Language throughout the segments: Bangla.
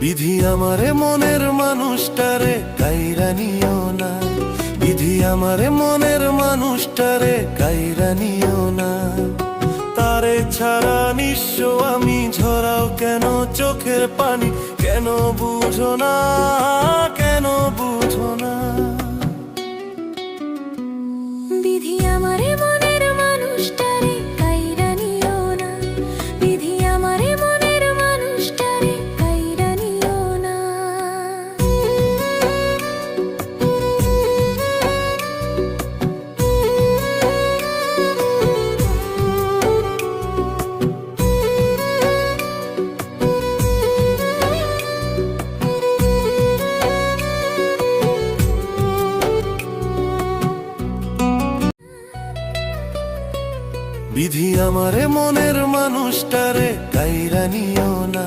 বিধি আমারে মনের মানুষটারে কাইরা নিও না, বিধি আমারে মনের মানুষটারে কাইরা নিও না। তারে ছাড়া নিঃস্ব আমি, ঝরাও কেন চোখের পানি, কেন বুঝো না, কেন বুঝো না। বিধি আমারে মনের মানুষটারে কাইরা নিও না, বিধি আমারে মনের মানুষটারে কাইরা নিও না। বিধি আমারে মনের মানুষটারে কাইরা নিও না,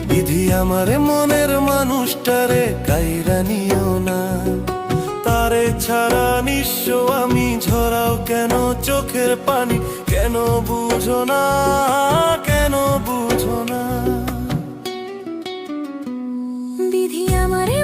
বিধি আমারে মনের মানুষটারে কাইরা নিও না। তারে ছাড়া নিঃস্ব আমি, ঝরাও কেন চোখের পানি, কেন বুঝো না, কেন বুঝো না। বিধি আমারে